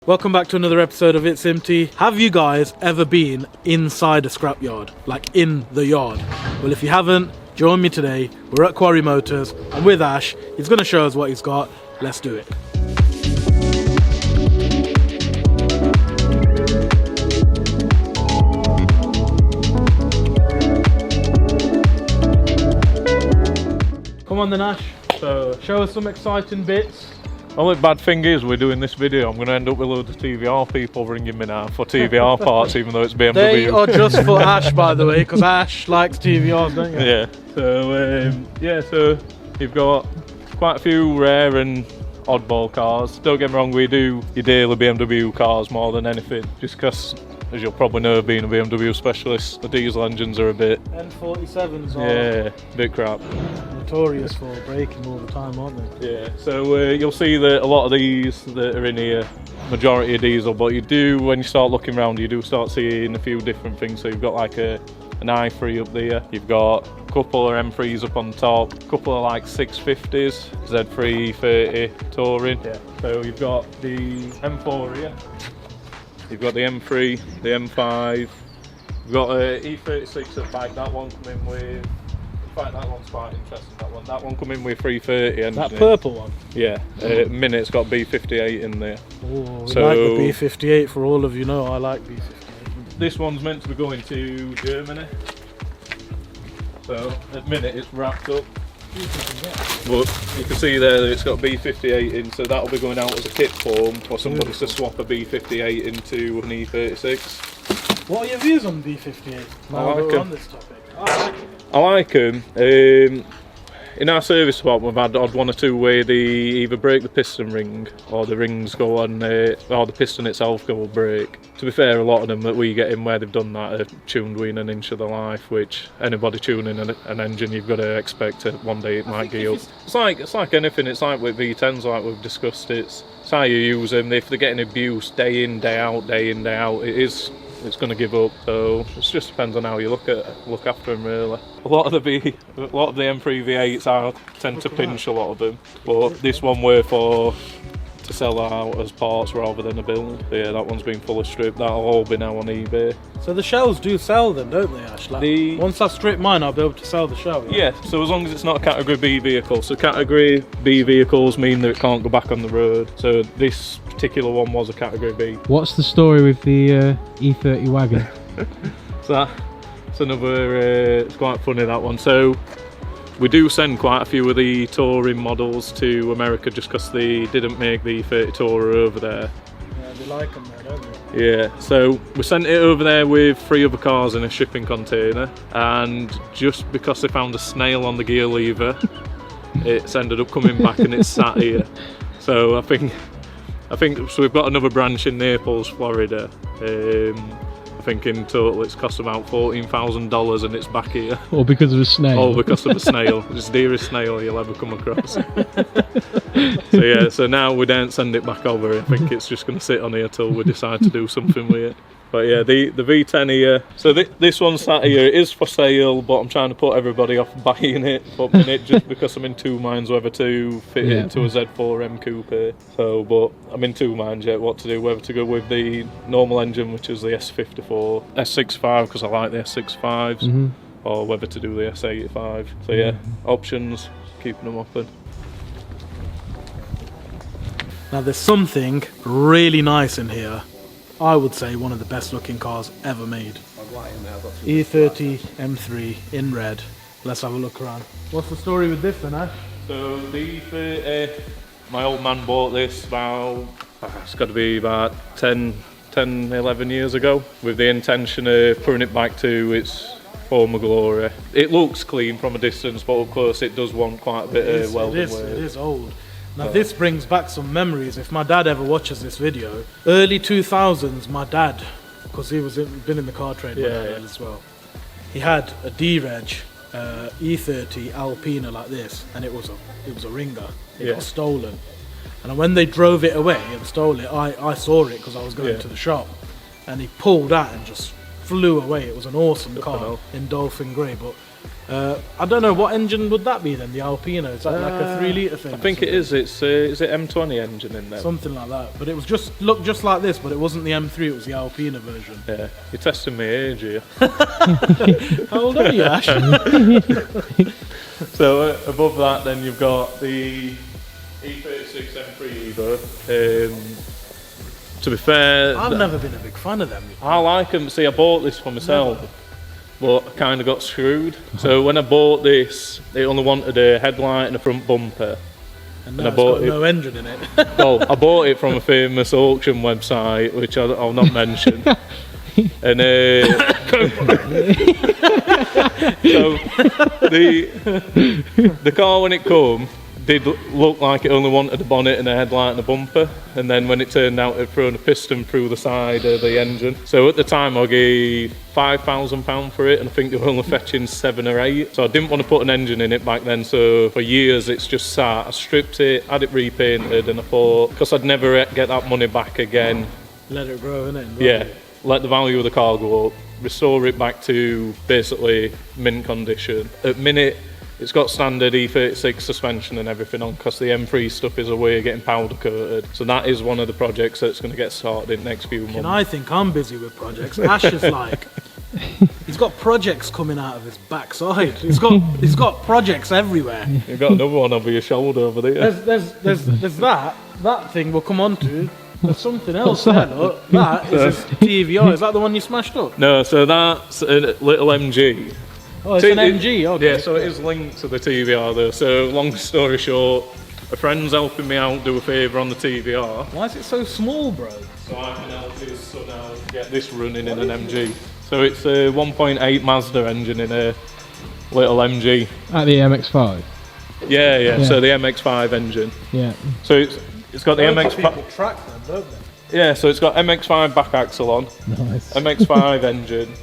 Welcome back to another episode of It's Empty. Have you guys ever been inside a scrapyard? Like in the yard? Well, if you haven't, join me today. We're at Quarry Motors. I'm with Ash. He's going to show us what he's got. Let's do it. Come on then, Ash. So, show us some exciting bits. Only bad thing is, we're doing this video, I'm going to end up with loads of TVR people ringing me now for TVR parts, even though it's BMW. They are just for Ash, by the way, because Ash likes TVRs, don't you? Yeah. So you've got quite a few rare and oddball cars. Don't get me wrong, we do your daily BMW cars more than anything, just because, as you'll probably know, being a BMW specialist, the diesel engines are a bit... N47s are... Yeah, a bit crap. Notorious for breaking all the time, aren't they? Yeah, so you'll see that a lot of these that are in here, majority are diesel, but you do, when you start looking around, you do start seeing a few different things. So you've got like an i3 up there, you've got a couple of M3s up on top, a couple of like 650s, Z3 E30 Touring. Yeah. So you've got the M4 here, you've got the M3, the M5, you've got a E36 at back, that one coming with... In fact, that one's quite interesting, that one come in with 330 engine. That purple one? Yeah, Mini, it's got B58 in there. Oh, we like the B58, for all of you know, I like B58. This one's meant to be going to Germany. So, at the minute it's wrapped up. But you can see there that it's got B58 in, so that'll be going out as a kit form for somebody to swap a B58 into an E36. What are your views on B58? Now we're on this topic. I like them. In our service department, we've had odd one or two where they either break the piston ring or the rings go on, or the piston itself will break. To be fair, a lot of them that we get in where they've done that are tuned within an inch of the life, which anybody tuning an engine, you've got to expect that one day it might gear up. It's like anything. It's like with V10s, like we've discussed. It's how you use them. If they're getting abuse day in, day out, it's going to give up. So it just depends on how you look after them, really. A lot of the M3 V8s I tend to pinch a lot of them, but this one were to sell out as parts rather than a build. Yeah, that one's been fully stripped. That'll all be now on eBay. So the shells do sell then, don't they, Ash? Like, once I've stripped mine, I'll be able to sell the shell. Right? Yeah, so as long as it's not a Category B vehicle. So Category B vehicles mean that it can't go back on the road. So this particular one was a Category B. What's the story with the E30 wagon? So that's another, it's quite funny, that one. So we do send quite a few of the touring models to America just because they didn't make the E30 Tourer over there. Yeah, they like them there, don't they? Yeah, so we sent it over there with 3 other cars in a shipping container, and just because they found a snail on the gear lever, it's ended up coming back and it's sat here. So I think so we've got another branch in Naples, Florida. I think in total it's cost about $14,000 and it's back here. All because of a snail? All because of a snail. It's the dearest snail you'll ever come across. So yeah, so now we don't send it back over. I think it's just going to sit on here till we decide to do something with it. But yeah, the V10 here, so this one sat here, it is for sale, but I'm trying to put everybody off buying it, flipping it, just because I'm in two minds whether to fit it into a Z4M coupe. So, but I'm in two minds yet what to do, whether to go with the normal engine, which is the S54, S65, because I like the S65s, or whether to do the S85. So yeah, options, keeping them open. Now there's something really nice in here. I would say one of the best looking cars ever made. E30 M3 in red. Let's have a look around. What's the story with this then, Ash? So the E30, my old man bought this about, it's got to be about 10, 11 years ago, with the intention of putting it back to its former glory. It looks clean from a distance, but of course it does want quite a bit of welding work. It is old. Now this brings back some memories. If my dad ever watches this video, early 2000s, my dad, because he was been in the car trade as well, he had a D-Reg E30 Alpina like this, and it was a ringer. It got stolen, and when they drove it away and stole it, I saw it because I was going to the shop, and he pulled out and just flew away. It was an awesome car in Dolphin Grey, but I don't know, what engine would that be then, the Alpino? Is that like a 3 litre thing? I think it is. Is it M20 engine in there? Something like that. But it was looked just like this, but it wasn't the M3, it was the Alpina version. Yeah, you're testing my age here. How old are you, Ash? So above that then you've got the E36 M3 Evo. To be fair, I've never been a big fan of them. I like them. See, I bought this for myself, but I kind of got screwed. So when I bought this, it only wanted a headlight and a front bumper. And now it's got no engine in it. Well, I bought it from a famous auction website, which I'll not mention. And so the car when it come did look like it only wanted a bonnet and a headlight and a bumper, and then when it turned out, it thrown a piston through the side of the engine. So at the time I gave £5,000 for it, and I think they were only fetching 7 or 8. So I didn't want to put an engine in it back then, so for years it's just sat. I stripped it, had it repainted, and I thought, because I'd never get that money back again, let it grow, innit? yeah, let the value of the car go up, restore it back to basically mint condition. At minute, it's got standard E36 suspension and everything on, because the M3 stuff is away getting powder coated. So that is one of the projects that's going to get started in the next few months. And I think I'm busy with projects. Ash is like, he's got projects coming out of his backside. He's got projects everywhere. You've got another one over your shoulder over there. There's that thing we'll come on to. There's something else there, look. That is a TVR. Is that the one you smashed up? No, so that's a little MG. Oh, it's an MG, okay. Yeah, so it is linked to the TVR though. So long story short, a friend's helping me out do a favour on the TVR. Why is it so small, bro? So I can help his son out get this running in an MG. So it's a 1.8 Mazda engine in a little MG. At the MX-5? Yeah, so the MX-5 engine. Yeah. So it's got the MX MX-5. people track them, don't they? Yeah, so it's got MX-5 back axle on, Nice. MX-5 engine.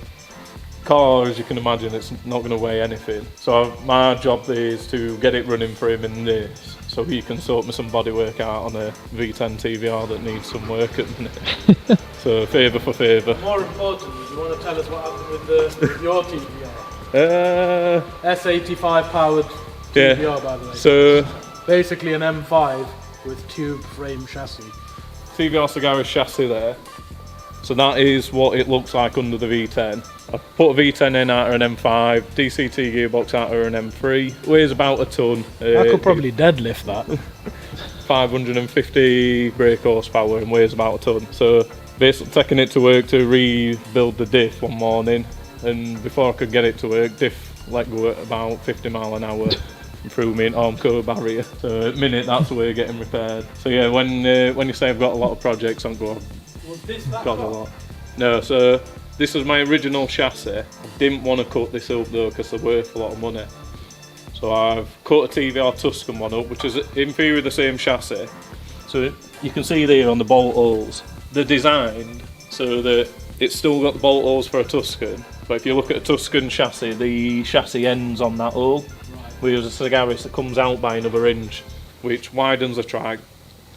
Car, as you can imagine, it's not going to weigh anything. So my job is to get it running for him in this, so he can sort me some bodywork out on a V10 TVR that needs some work at the minute. So favour for favour. More importantly, do you want to tell us what happened with your TVR? S85 powered TVR, by the way. So basically an M5 with tube frame chassis. TVR Sagaris chassis there. So that is what it looks like under the V10. I put a V10 in out of an M5, DCT gearbox out of an M3. Weighs about a ton. I could probably deadlift that. 550 brake horsepower and weighs about a ton. So basically taking it to work to rebuild the diff one morning, and before I could get it to work, diff let go at about 50 mile an hour and threw me into Armco barrier. So at the minute that's the way getting repaired. So yeah, when you say I've got a lot of projects on go, Was this that got a car? lot. No, so this was my original chassis. I didn't want to cut this up though because they're worth a lot of money. So I've cut a TVR Tuscan one up, which is in theory the same chassis. So you can see there on the bolt holes, they're designed so that it's still got the bolt holes for a Tuscan. But if you look at a Tuscan chassis, the chassis ends on that hole. Whereas a Sagaris that comes out by another inch, which widens the track.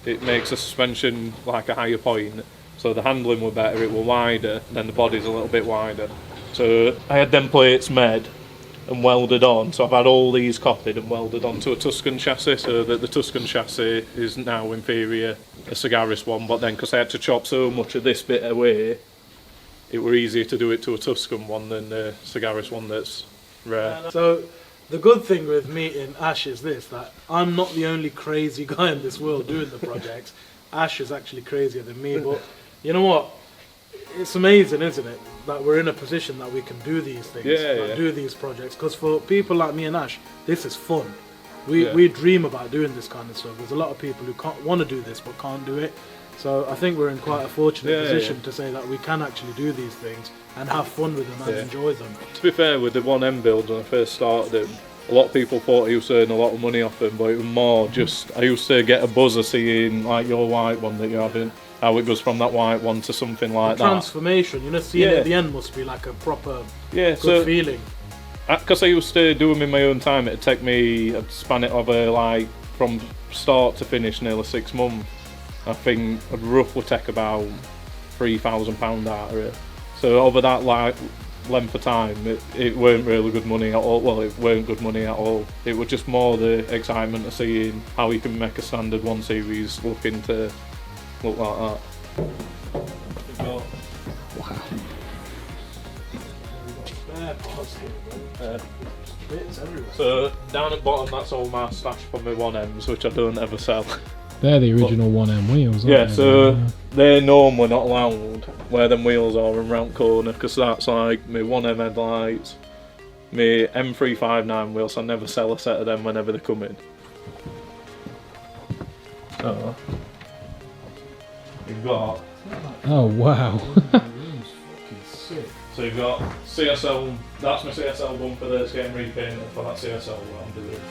It makes the suspension like a higher point. So the handling were better, it were wider, then the body's a little bit wider. So I had them plates made and welded on, so I've had all these copied and welded onto a Tuscan chassis, so that the Tuscan chassis is now inferior a Sagaris one, but then because I had to chop so much of this bit away, it were easier to do it to a Tuscan one than a Sagaris one that's rare. So the good thing with meeting Ash is this, that I'm not the only crazy guy in this world doing the projects. Ash is actually crazier than me, but you know what? It's amazing, isn't it, that we're in a position that we can do these things, do these projects. Because for people like me and Ash, this is fun. We dream about doing this kind of stuff. There's a lot of people who can't want to do this but can't do it. So I think we're in quite a fortunate position to say that we can actually do these things and have fun with them and enjoy them. To be fair, with the 1M build when I first started them, a lot of people thought I used to earn a lot of money off them, but it was more just, I used to get a buzzer seeing like your white one that you're having, how it goes from that white one to something like that. Transformation, you know, seeing it at the end must be like a proper good feeling. Because I used to do them in my own time, it'd take me, I'd span it over like from start to finish nearly 6 months. I think I'd roughly take about £3,000 out of it. So over that like length of time, it weren't really good money at all. Well, it weren't good money at all. It was just more the excitement of seeing how you can make a standard 1 Series looking to look like that. Wow. So down at bottom, that's all my stash for my 1Ms, which I don't ever sell. They're the original 1M wheels, aren't Yeah, they? so they're normally not allowed where them wheels are in round corner, because that's like my 1M headlights, my M359 wheels. I never sell a set of them whenever they come in. So you've got. Oh wow. So you've got CSL. That's my CSL bumper that's getting repainted for that CSL what I'm doing.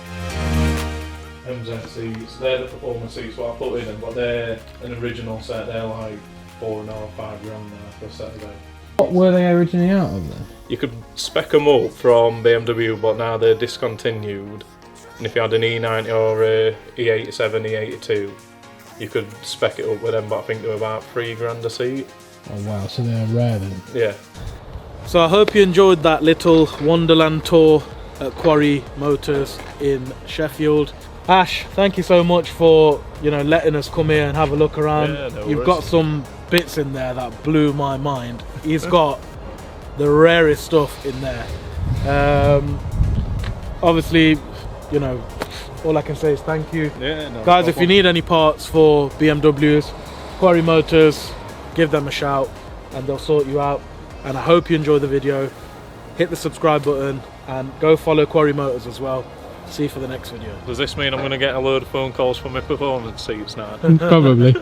MZ seats, they're the performance seats what I put in them, but they're an original set. They're like £4.5–5 grand now for a set of them. What were they originally out of then? You could spec them up from BMW, but now they're discontinued. And if you had an E90 or a E87, E82, you could spec it up with them, but I think they were about £3 grand a seat. Oh wow, so they're rare then. Yeah. So I hope you enjoyed that little Wonderland tour at Quarry Motors in Sheffield. Ash, thank you so much for letting us come here and have a look around. Yeah, no You've worries. got some bits in there that blew my mind. He's got the rarest stuff in there. Obviously, all I can say is thank you. Yeah, no Guys, if problem. you need any parts for BMWs, Quarry Motors, give them a shout and they'll sort you out. And I hope you enjoyed the video. Hit the subscribe button and go follow Quarry Motors as well. See you for the next video. Does this mean I'm going to get a load of phone calls for my performance seats now? Probably.